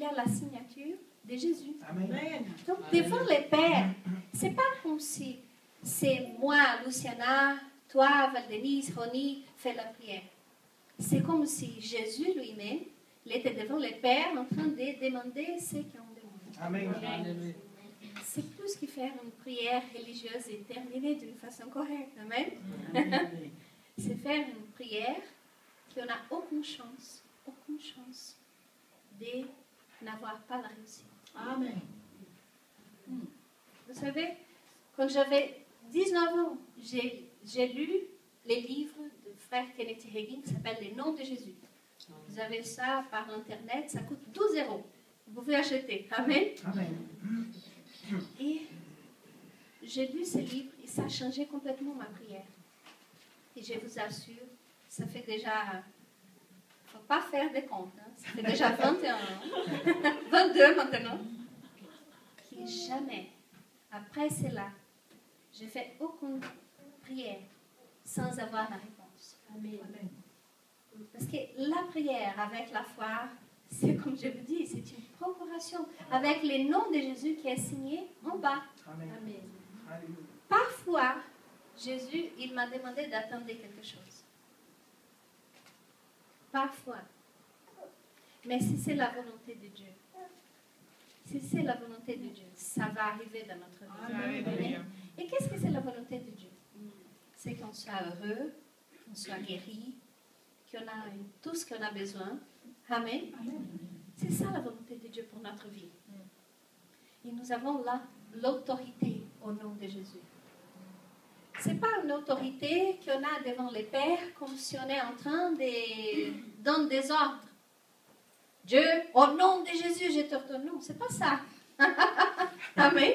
il a la signature de Jésus. Amen. Donc, devant les pères, ce n'est pas comme si c'est moi, Luciana, toi, Val-Denise, Ronnie, fait la prière. C'est comme si Jésus lui-même, il était devant les pères en train de demander ce qu'on demande. Amen. Amen. C'est plus que faire une prière religieuse et terminer d'une façon correcte. Amen. C'est faire une prière qu'on n'a aucune chance de n'avoir pas la réussite. Amen. Vous savez, quand j'avais 19 ans, j'ai lu les livres de frère Kenneth Hagin qui s'appelle Les Noms de Jésus. Vous avez ça par Internet, ça coûte 12 €. Vous pouvez acheter. Amen. Amen. Et j'ai lu ces livres et ça a changé complètement ma prière. Et je vous assure, ça fait déjà... Il ne faut pas faire des comptes. Hein. Ça fait déjà 21 ans. 22 maintenant. Et jamais, après cela, j'ai fait aucune prière sans avoir la réponse. Amen. Parce que la prière avec la foi, c'est comme je vous dis, c'est une procuration avec le nom de Jésus qui est signé en bas. Amen. Alléluia. Parfois, Jésus, il m'a demandé d'attendre quelque chose. Parfois. Mais si c'est la volonté de Dieu, si c'est la volonté de Dieu, ça va arriver dans notre vie. Amen. Et qu'est-ce que c'est la volonté de Dieu? C'est qu'on soit heureux, qu'on soit guéri, qu'on a tout ce qu'on a besoin. Amen. C'est ça la volonté de Dieu pour notre vie. Et nous avons là l'autorité au nom de Jésus. Ce n'est pas une autorité qu'on a devant les pères comme si on est en train de donner des ordres. Dieu, au nom de Jésus, je te redonne. Non, ce n'est pas ça. Amen.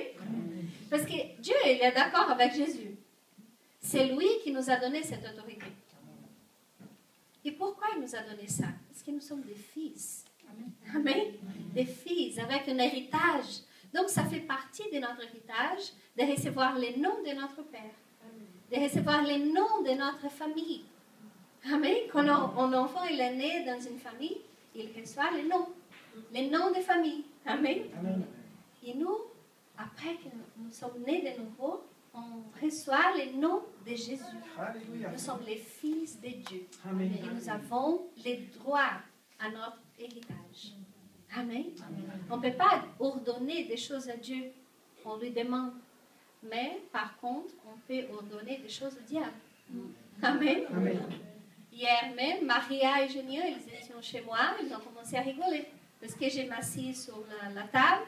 Parce que Dieu, il est d'accord avec Jésus. C'est lui qui nous a donné cette autorité. Et pourquoi il nous a donné ça? Parce que nous sommes des fils. Amen. Des fils avec un héritage. Donc, ça fait partie de notre héritage de recevoir les noms de notre Père. De recevoir les noms de notre famille. Amen. Quand un enfant il est né dans une famille, il reçoit les noms de famille. Amen. Amen. Et nous, après que nous sommes nés de nouveau, on reçoit les noms de Jésus. Alléluia. Nous sommes les fils de Dieu. Amen. Et nous avons les droits à notre héritage. Amen. On ne peut pas ordonner des choses à Dieu. On lui demande. Mais, par contre, on peut ordonner des choses au diable. Amen. Amen. Hier même, Maria et Junior, ils étaient chez moi. Ils ont commencé à rigoler. Parce que j'ai m'assis sur la table.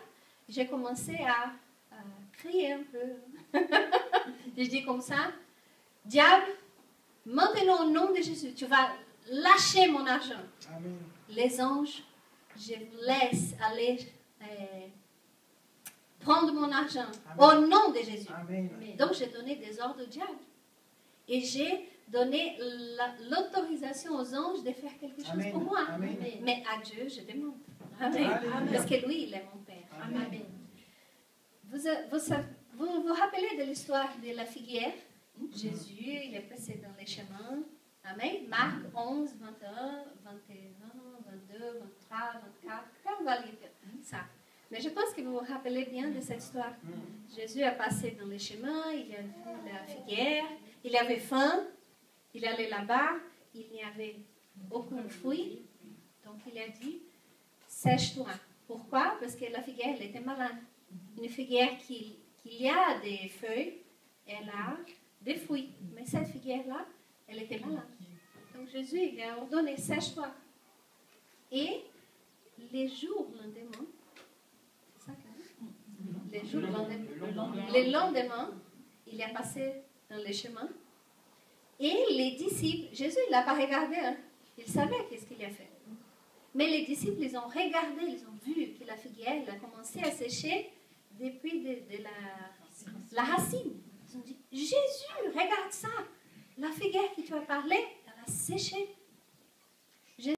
J'ai commencé à crier un peu. Je dis comme ça, diable, maintenant au nom de Jésus, tu vas lâcher mon argent. Amen. Les anges, je vous laisse aller prendre mon argent. Amen. Au nom de Jésus. Amen. Donc j'ai donné des ordres au diable. Et j'ai donné l'autorisation aux anges de faire quelque chose Amen. pour moi. Amen. Mais à Dieu, je demande. Amen. Alléluia. Parce que lui, il est mon Père. Amen. Amen. Vous vous rappelez de l'histoire de la figuière? Jésus, il est passé dans les chemins. Amen. Marc 11, 21, 21, 22, 23, 24. On va lire ça. Mais je pense que vous vous rappelez bien de cette histoire. Jésus a passé dans les chemins, il a vu la figuière, il avait faim, il allait là-bas, il n'y avait aucun fruit. Donc il a dit, sèche-toi. Pourquoi? Parce que la figuière, elle était malade. Une figuière qui y a des feuilles, elle a des fruits. Mais cette figuière-là, elle était malade. Donc Jésus, il a ordonné, sèche-toi. Et les jours lendemain, c'est ça quand même? Les jours lendemain, le lendemain, il est passé dans les chemins. Et les disciples, Jésus, il n'a pas regardé, hein. Il savait qu'est-ce qu'il a fait. Mais les disciples, ils ont regardé, ils ont vu que la figuière, elle a commencé à sécher depuis de la racine. Ils ont dit, Jésus, regarde ça. La figuière qui tu as parlé, elle a séché.